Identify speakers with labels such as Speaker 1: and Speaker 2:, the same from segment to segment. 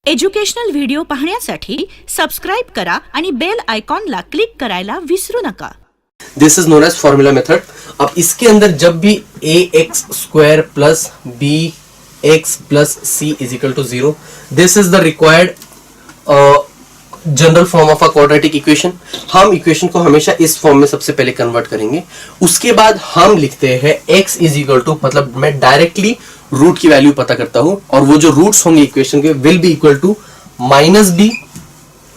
Speaker 1: Educational video पाहण्यासाठी subscribe करा आणि बेल आयकॉनला क्लिक करायला विसरू नका.
Speaker 2: This is known as formula method. अब इसके अंदर जब भी a x square plus b x plus c is equal to 0, this is the required general form of a quadratic equation. हम इक्वेशन को हमेशा इस फॉर्म में सबसे पहले कन्वर्ट करेंगे. उसके बाद हम लिखते हैं x इज इक्वल टू, मतलब मैं डायरेक्टली रूट की वैल्यू पता करता हूं और वो जो रूट्स होंगे इक्वेशन के will be equal to minus B,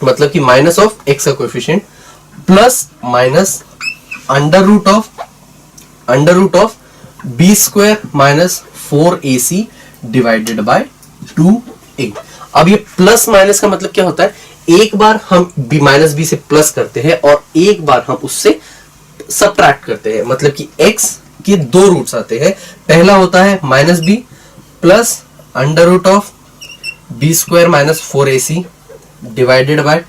Speaker 2: मतलब कि माइनस ऑफ एक्स का coefficient plus minus under root of B square minus 4ac divided by 2a. अब ये प्लस माइनस का मतलब क्या होता है, एक बार हम बी माइनस बी से प्लस करते हैं और एक बार हम उससे सबट्रैक्ट करते हैं, मतलब कि x के दो रूट्स आते हैं. पहला होता है minus B plus under root of B square minus 4ac divided by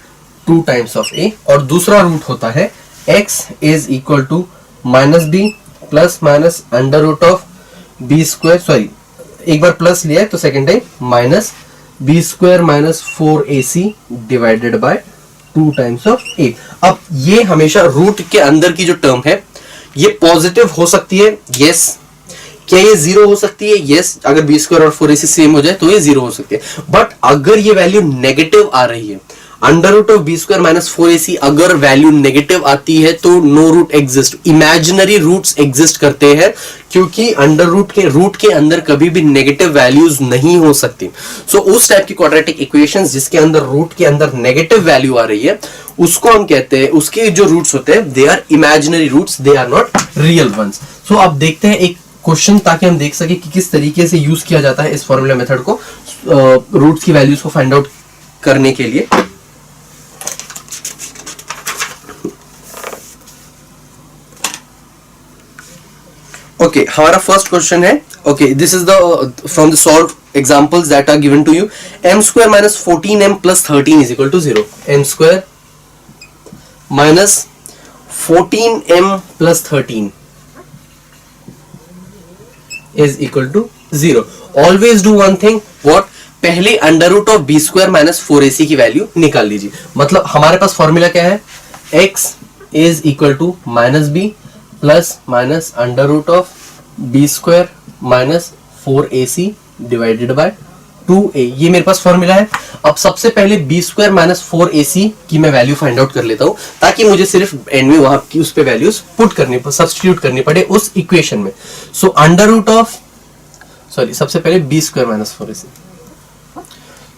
Speaker 2: 2 times of a, और दूसरा रूट होता है x is equal to minus B plus minus under root of B square, sorry एक बार प्लस लिया है तो second time minus B square minus 4ac divided by 2 times of a. अब ये हमेशा रूट के अंदर की जो टर्म है ये पॉजिटिव हो सकती है, यस. क्या ये 0 हो सकती है, यस. अगर बी स्क्वायर और 4ac सेम हो जाए तो ये 0 हो सकती है. बट अगर ये वैल्यू नेगेटिव आ रही है, under root of B square minus 4ac अगर वैल्यू नेगेटिव आती है तो no root exist, imaginary roots exist करते हैं, क्योंकि अंडर रूट के अंदर कभी भी नेगेटिव वैल्यूज नहीं हो सकती. सो उस टाइप की क्वाड्रेटिक इक्वेशंस जिसके अंदर रूट के अंदर नेगेटिव वैल्यू आ रही है उसको हम कहते हैं, उसके जो रूट्स होते हैं they are imaginary roots, they are not real ones. So अब देखते हैं एक क्वेश्चन, ताकि हम देख सके कि किस तरीके से यूज किया जाता है इस फॉर्मूला मेथड को रूट्स की वैल्यूज को फाइंड आउट करने के लिए. ओके, हमारा फर्स्ट क्वेश्चन है, okay this is the from the solve examples that are given to you. m square minus 14m plus 13 is equal to 0. m square minus 14m plus 13 is equal to 0. Always do one thing, what, पहले under root of B square minus 4ac की value निकाल लीजिए. मतलब हमारे पास formula क्या है, x is equal to minus B plus minus under root of B square minus 4ac divided by 2a. ये मेरे पास फॉर्मूला है. अब सबसे पहले बी स्क्वायर माइनस 4ac की मैं वैल्यू फाइंड आउट कर लेता हूं, ताकि मुझे सिर्फ एंड में वहां की उस पे वैल्यूज पुट करनी, सब्स्टिट्यूट करनी पड़े उस इक्वेशन में. So under root of, sorry सबसे पहले B square minus 4ac,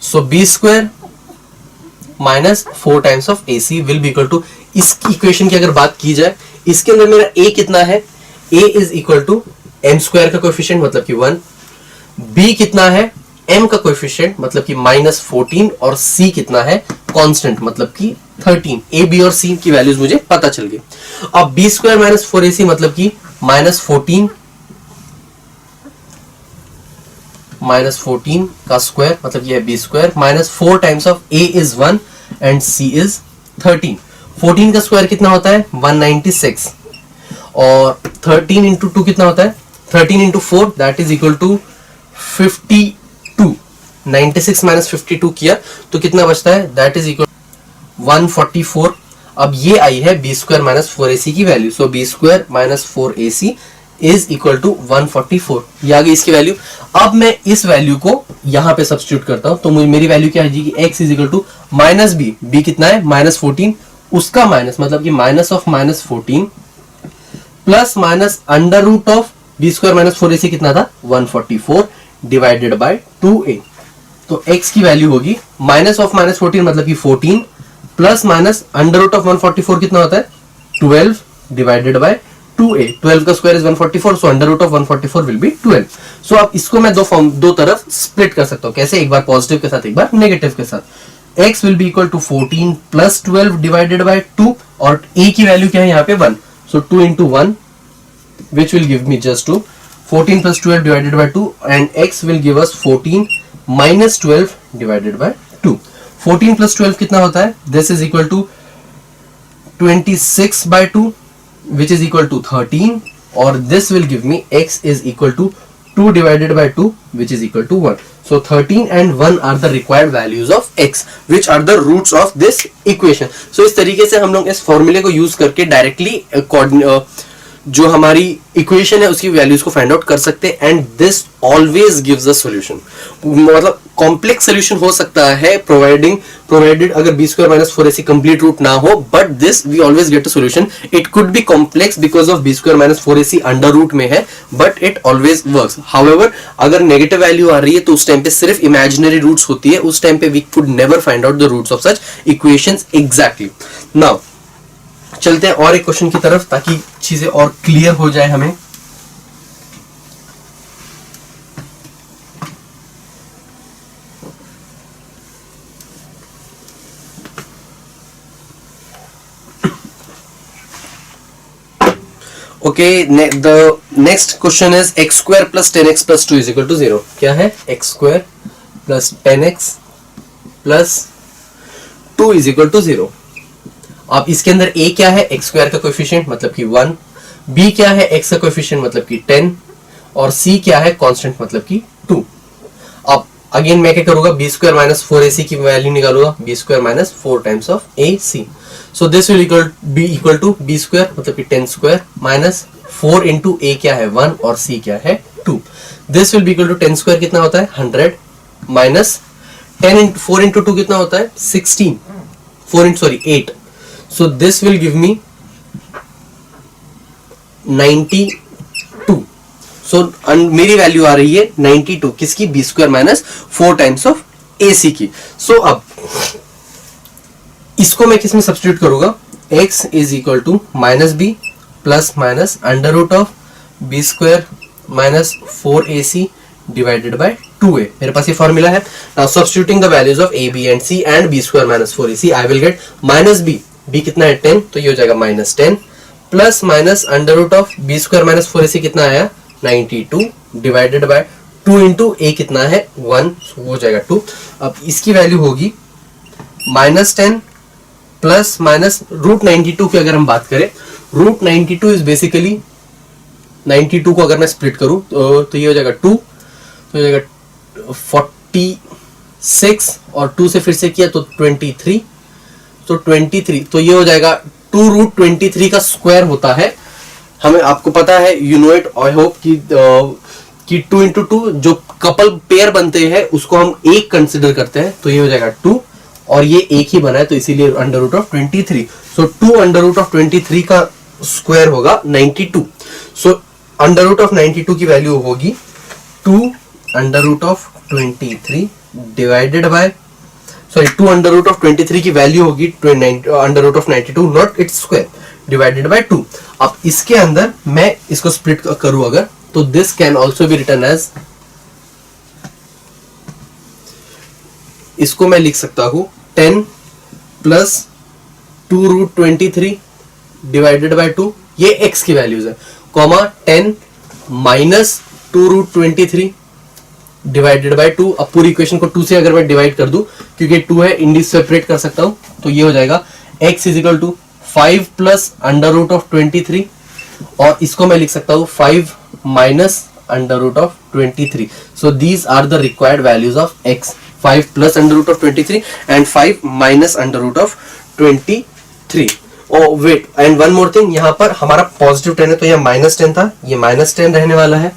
Speaker 2: so B square minus 4 times of ac will be equal to, इस इक्वेशन की अगर बात की जाए इसके अंदर मेरा a कितना है, a is equal to m square का कोएफिशिएंट मतलब कि 1, b कितना है m का कोएफिशिएंट मतलब कि माइनस 14, और c कितना है कांस्टेंट मतलब कि 13. a b और c की वैल्यूज मुझे पता चल गई. अब b स्क्वायर माइनस 4ac मतलब कि माइनस 14 का स्क्वायर मतलब ये है b square minus 4 times of a is 1 and c is 13. 14 का स्क्वायर कितना होता है 196, और 13 इंटू 2 कितना होता है 13 into 4 that is equal to 52. 96 minus 52 किया तो कितना बचता है, दैट इज इक्वल 144. अब ये आई है बी स्क्वायर माइनस 4ac की वैल्यू. So B square minus 4ac is equal to 144. ये आ गई इसकी वैल्यू. अब मैं इस वैल्यू को यहाँ पे सब्स्टिट्यूट करता हूं, तो मेरी वैल्यू क्या आ जाएगी, x is equal to minus B कितना है माइनस 14, उसका माइनस मतलब कि minus of minus 14 plus minus under root of B square minus 4ac कितना था 144 डिवाइडेड बाय 2a. तो x की वैल्यू होगी माइनस ऑफ माइनस 14 मतलब कि 14 plus minus under root of 144 कितना होता है 12 डिवाइडेड बाय 2a. 12 का square is 144, so under root of 144 will be 12. So अब इसको मैं दो तरफ स्प्लिट कर सकता हूं. कैसे, एक बार पॉजिटिव के साथ एक बार नेगेटिव के साथ. x will be equal to 14 plus 12 divided by 2, और a की वैल्यू क्या है यहाँ पे 1, so 2 into 1 which will give me just 2. 14 plus 12 divided by 2 and x will give us 14 minus 12 divided by 2. 14 plus 12 कितना होता है, this is equal to 26 by 2 which is equal to 13, और this will give me x is equal to 2 divided by 2 which is equal to 1. So 13 and 1 are the required values of x, which are the roots of this equation. So इस तरीके से हम लोग इस फॉर्मूले को use करके directly जो हमारी इक्वेशन है उसकी वैल्यूज को फाइंड आउट कर सकते हैं, and this always gives a solution. मतलब कॉम्प्लेक्स सॉल्यूशन हो सकता है प्रोवाइडेड अगर b square minus 4ac complete root ना हो, but this we always get a solution. It could be complex because of b square minus 4ac under root में है, but it always works. However अगर negative value आ रही है तो उस टाइम पे सिर्फ इमेजिनरी रूट्स होती है, उस टाइम पे we could never find out the roots of such equations exactly. Now चलते हैं और एक क्वेश्चन की तरफ ताकि चीजें और क्लियर हो जाए हमें. Okay, the next question is X square plus 10x plus 2 is equal to 0. क्या है? X square plus 10x plus 2 is equal to 0. अब इसके अंदर a क्या है? एक्स स्क्वायर का कोएफिशिएंट मतलब कि 1, b क्या है? x का कोएफिशिएंट मतलब कि 10, और c क्या है? कांस्टेंट मतलब कि 2. अब अगेन मैं क्या करूंगा? b स्क्वायर माइनस 4ac की वैल्यू निकालूंगा. b square minus 4 times of ac. So this will equal to b square मतलब कि 10 स्क्वायर माइनस 4 इंटू a क्या है? 1 और c क्या है? 2. This will be equal to 10 square कितना होता है? 100 माइनस 4 इंटू 2 कितना होता है? 16. 8. So this will give me 92. So मेरी वैल्यू आ रही है 92 किसकी? b square minus 4 times of ac की. So अब इसको मैं किस में सब्स्टिट्यूट करूंगा? x is equal to minus B plus minus under root of b square minus 4ac divided by 2a. मेरे पास ये फॉर्मूला है. Now substituting the values of a b and c and b square minus 4ac I will get minus b कितना है? 10, तो ये हो जाएगा minus 10 plus minus under root of b square minus 4ac कितना आया? 92 डिवाइडेड बाय 2 इंटू a कितना है? 1, हो जाएगा 2. अब इसकी वैल्यू होगी माइनस 10 प्लस माइनस रूट 92 की अगर हम बात करें, रूट 92 इज बेसिकली 92 को अगर मैं स्प्लिट करूं तो ये हो जाएगा 2, तो हो जाएगा 46 और 2 से फिर से किया तो 23, तो 23, तो ये हो जाएगा 2 रूट 23 का स्क्वायर होता है. हमें आपको पता है, you know it I hope कि 2 इंटू 2 जो कपल पेयर बनते हैं उसको हम एक कंसिडर करते हैं, तो ये हो जाएगा 2 और ये एक ही बना है तो इसीलिए under root of 23. So 2 under root of 23 का स्क्वायर होगा 92. सो अंडर रूट ऑफ 92 की वैल्यू होगी 2 under root of 23 divided by 2 under root of 23 की वैल्यू होगी under root of 92 not its square divided by 2. अब इसके अंदर मैं इसको स्प्लिट करूं अगर, तो this can also be written as, इसको मैं लिख सकता हूं 10 प्लस 2 रूट 23 डिवाइडेड बाय 2, ये x की वैल्यूज है, comma 10 minus 2 root 23 divided by 2. अब पूरी इक्वेशन को 2 से अगर मैं डिवाइड कर दूं, क्योंकि 2 है, इंडिस सेपरेट कर सकता हूं, तो ये हो जाएगा x is equal to 5 plus under root of 23, और इसको मैं लिख सकता हूं 5 minus under root of 23. So these are the required values of x, 5 plus under root of 23 and 5 minus under root of 23. Oh wait, and one more thing, यहाँ पर हमारा positive 10 है तो यहाँ माइनस 10 था, ये माइनस 10 रहने वाला है,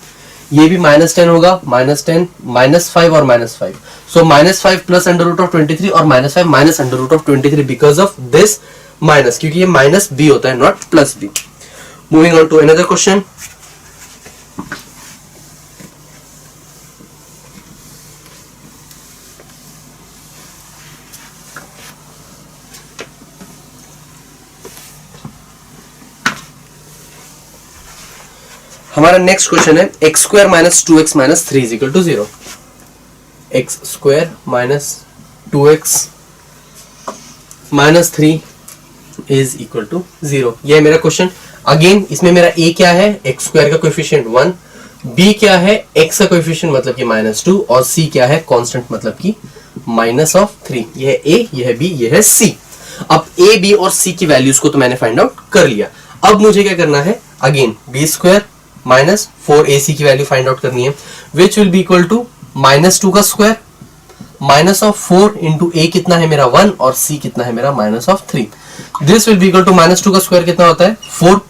Speaker 2: ये भी माइनस 10 होगा, माइनस 10 माइनस 5 और minus 5. So minus 5 plus under root of 23 और minus 5 minus under root of 23 because of this minus, क्योंकि ये माइनस बी होता है not plus B. Moving on to another question. हमारा नेक्स्ट क्वेश्चन है x square minus 2x minus 3 is equal to 0. X square minus 2x minus 3 is equal to 0. यह है मेरा question. Again इसमें मेरा a क्या है? एक्स स्क्वायर का कोएफिशिएंट 1, b क्या है? x का कोएफिशिएंट मतलब कि माइनस 2, और c क्या है? कांस्टेंट मतलब कि माइनस ऑफ 3. यह है a, यह है b, यह है c. अब a, b और c की वैल्यूज को तो मैंने फाइंड आउट कर लिया. अब मुझे क्या करना है? Again b square minus 4ac की वैल्यू फाइंड आउट करनी है, which will be equal to -2 का स्क्वायर माइनस ऑफ 4 इंटू ए कितना है मेरा 1 और सी कितना है मेरा -3। This will be equal to -2 का स्क्वायर कितना होता है 4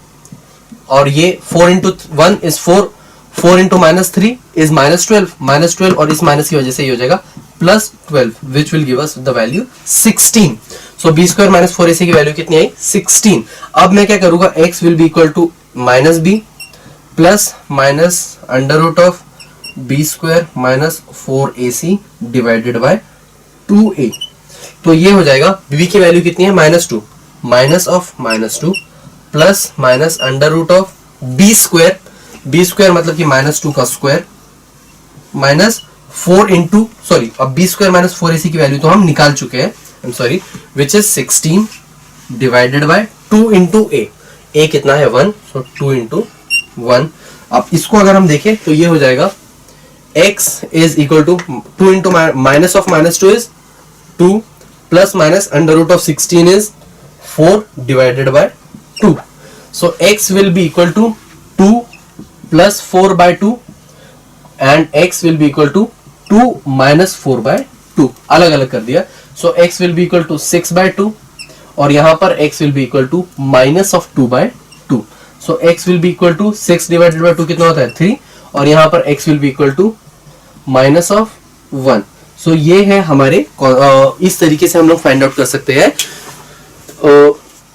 Speaker 2: और ये 4 इंटू 1 इज 4, 4 इंटू -3 इज -12 और इस माइनस की वजह से ये हो जाएगा +12 which will give us the value 16। So B square minus 4ac की वैल्यू कितनी आई 16। अब मैं क्या करूंगा x will be equal to -b plus minus under root of B square minus 4ac divided by 2a। तो ये हो जाएगा b की वैल्यू कितनी है -2 minus of -2 plus minus under root of B square मतलब कि -2 का स्क्वायर माइनस 4 इंटू सॉरी अब बी स्क्वायर माइनस 4ac की वैल्यू तो हम निकाल चुके हैं, I am sorry, which is 16 divided by 2 into ए कितना है 1, सो 2 इंटू 1। अब इसको अगर हम देखें तो ये हो जाएगा x is equal to 2 into minus of -2 is 2 plus minus under root of 16 is 4 divided by 2। So x will be equal to 2 plus 4 by 2 and x will be equal to 2 minus 4 by 2, अलग अलग कर दिया। So x will be equal to 6 by 2 और यहां पर x will be equal to minus of 2 by 2। So x will be equal to 6 divided by 2 कितना होता है 3 और यहां पर x will be equal to minus of 1। सो ये है हमारे इस तरीके से हम लोग फाइंड आउट कर सकते हैं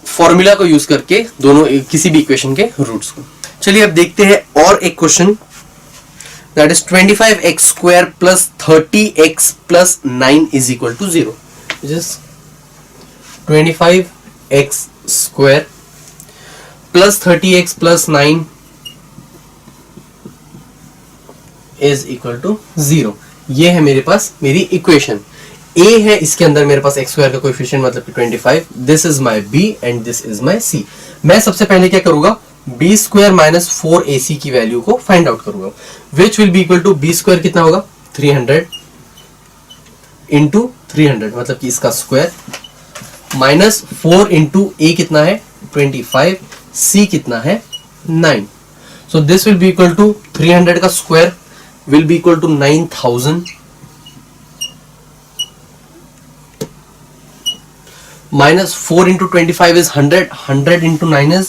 Speaker 2: फॉर्मूला को यूज करके दोनों किसी भी इक्वेशन के रूट्स को। चलिए अब देखते हैं और एक question, that is 25x square plus 30x plus 9 is equal to 0। जिस 25x square plus 30x plus 9 is equal to 0। ये है मेरे पास मेरी इक्वेशन A है, इसके अंदर मेरे पास x स्क्वायर का कोएफिशिएंट मतलब कि 25, this is my B and this is my C। मैं सबसे पहले क्या करूंगा b स्क्वायर माइनस 4ac की वैल्यू को फाइंड आउट करूंगा, which will be equal to b square कितना होगा 300 इंटू 300 मतलब कि इसका स्क्वायर माइनस 4 इंटू a कितना है 25, c कितना है 9। So this will be equal to 300 का square will be equal to 9000 minus 4 into 25 is 100, 100 into 9 is,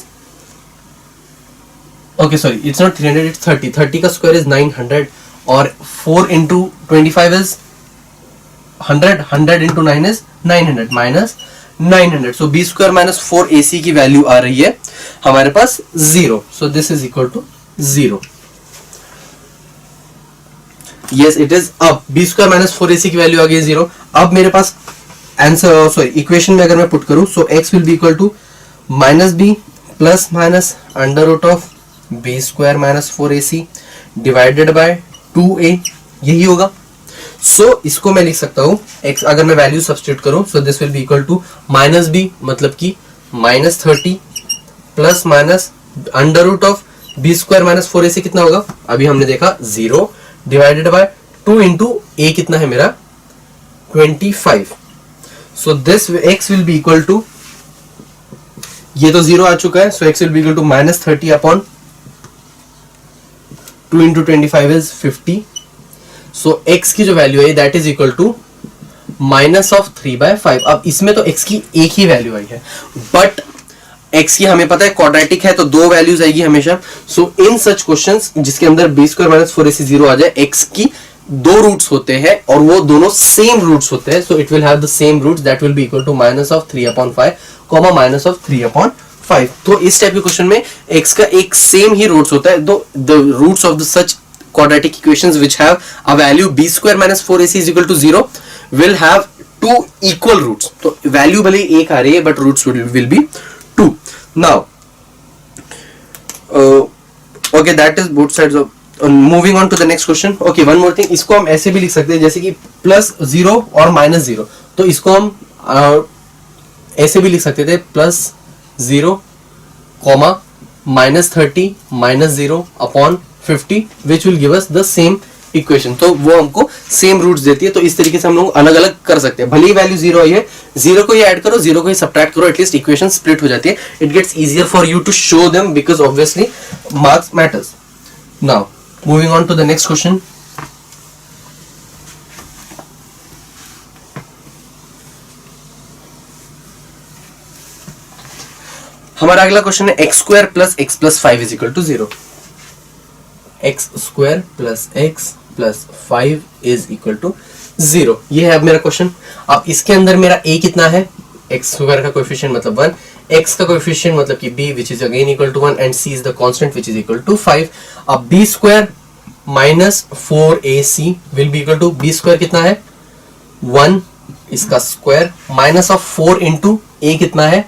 Speaker 2: okay sorry it's not 300 it's 30, 30 का square is 900 और 4 into 25 is 100, 100 into 9 is 900 minus 900। so b square minus 4ac की value आ रही है हमारे पास 0, so this is equal to 0। yes it is। अब b square minus 4ac की value आ गई 0। अब मेरे पास आंसर सॉरी इक्वेशन में अगर मैं पुट करूं so x will be equal to minus b plus minus under root of b square minus 4ac divided by 2a, यही होगा। सो इसको मैं लिख सकता हूं x अगर मैं वैल्यू सब्स्टिट्यूट करूं so this will be equal to minus b मतलब कि minus 30 plus minus under root of b square minus 4ac कितना होगा अभी हमने देखा 0 डिवाइडेड बाय 2 इंटू a कितना है मेरा 25। So this x will be equal to, ये तो 0 आ चुका है, so x will be equal to minus 30 upon 2 into 25 is 50। So x की जो वैल्यू है that is equal to minus of 3/5। अब इसमें तो x की एक ही वैल्यू आई है बट x की हमें पता है क्वाड्रेटिक है तो दो वैल्यूज आएगी हमेशा। सो इन सच क्वेश्चंस जिसके अंदर b स्क्वायर माइनस 4ac 0 आ जाए, x की दो रूट्स होते हैं और वो दोनों सेम रूट्स होते हैं, so it will have the same roots that will be equal to minus of 3/5 comma minus of 3/5। तो इस टाइप के क्वेश्चन में x का एक सेम ही रूट्स होता है, दो the roots of the such quadratic equations which have a value b square minus 4ac is equal to 0 will have two equal roots। तो वैल्यू भले एक आ रही है but roots will be 2। now okay that is both sides of moving on to the next question। okay one more thing, इसको हम ऐसे भी लिख सकते हैं जैसे कि प्लस 0 और माइनस 0, तो इसको हम ऐसे भी लिख सकते थे plus 0 comma minus 30 minus 0 upon 50 which will give us the same equation। तो वो हमको सेम रूट्स देती है, तो इस तरीके से हम लोग अलग अलग कर सकते हैं। भले ही वैल्यू 0 आई है, 0 को ही ऐड करो 0 को ही सब्ट्रैक्ट करो, एटलीस्ट इक्वेशन स्प्लिट हो जाती है। It gets easier for you to show them because obviously marks matters. Now moving on to the next question. हमारा अगला क्वेश्चन है x square plus x plus 5 is equal to 0। X square plus x plus 5 is equal to 0, ये है अब मेरा question. अब इसके अंदर मेरा a कितना है, एक्स स्क्वायर का कोएफिशिएंट मतलब 1, x का कोएफिशिएंट मतलब कि b which is again equal to 1 and c is the constant which is equal to 5। अब b square minus 4ac will be equal to, b square कितना है 1, इसका square minus of 4 into a कितना है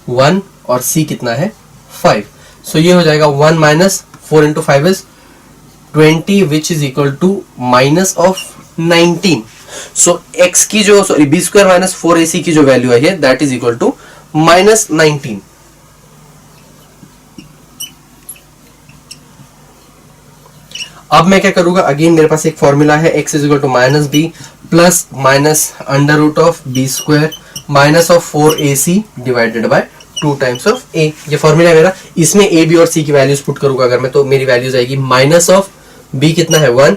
Speaker 2: 1 और c कितना है 5। सो ये हो जाएगा 1 minus 4 into 5 is 20 which is equal to minus of 19। So x की जो b स्क्वायर माइनस 4ac की जो वैल्यू है that is equal to minus 19। अब मैं क्या करूंगा, अगेन मेरे पास एक फॉर्मूला है x is equal to minus B plus minus under root of B square minus of 4ac divided by 2 times of a। ये फॉर्मूला है मेरा, इसमें a b और c की वैल्यूज पुट करूंगा अगर मैं, तो मेरी वैल्यूज आएगी माइनस ऑफ b कितना है 1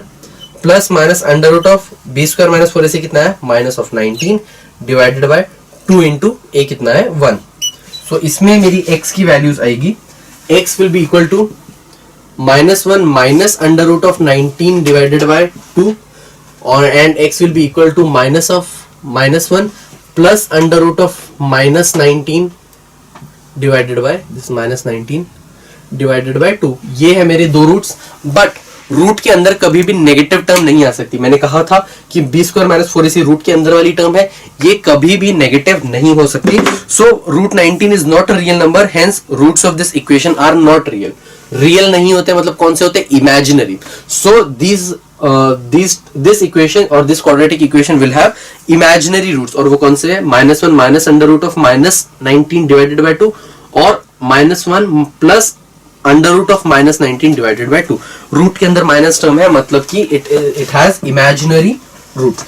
Speaker 2: plus minus under root of B square minus 4ac कितना है minus of 19 divided by 2 into a कितना है 1। सो इसमें मेरी x की वैल्यूज आएगी, x will be equal to -1 minus under root of 19 divided by 2 और and x will be equal to minus of -1 plus under root of minus 19 divided by this minus 19 divided by 2। ये है मेरे दो roots, but root के अंदर कभी भी negative term नहीं आ सकती। मैंने कहा था कि B square minus 4ac root के अंदर वाली टर्म है, ये कभी भी नेगेटिव नहीं हो सकती। So root 19 is not a real number, hence roots of this equation are not real. Real नहीं होते मतलब कौन से होते, इमेजिनरी। सो दिस इक्वेशन और this quadratic equation will have imaginary roots, और वो कौन से है -1 minus under root of minus 19 divided by 2 और -1 plus under root of minus 19 divided by 2। Root के अंदर माइनस टर्म है मतलब कि इट हैज इमेजिनरी रूट।